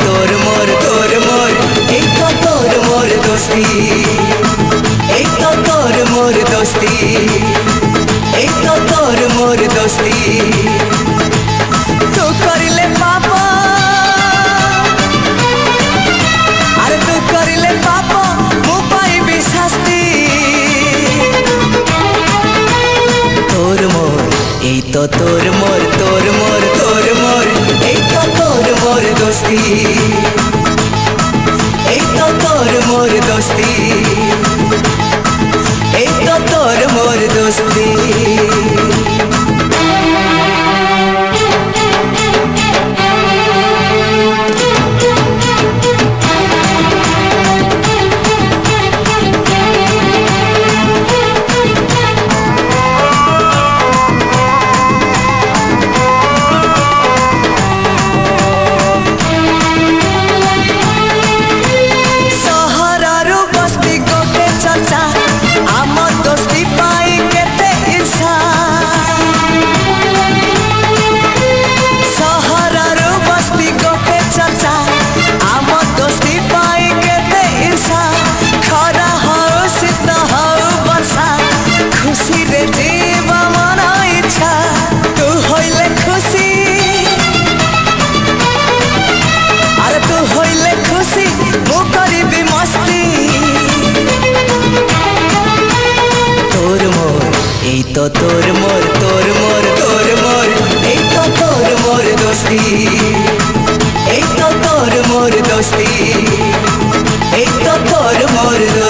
তোর মোর এই তো তোর মোর দোস্তি, এই তো তোর মোর দোস্তি, এই তো তোর মোর দোস্তি। তু করিলে পাপ আর তু করিলে পাপ মু পাইবি শাস্তি। তোর মোর এই তো তোর মোর এই তো তোর মোর দোস্তি, এই তো তোর মোর দোস্তি, এই তো তোর মোর দোস্তি। এই তো তোর মোর এই তো তোর মোর দোস্তি, এই তো তোর মোর দোস্তি, এই তো তোর মোর দোস্তি।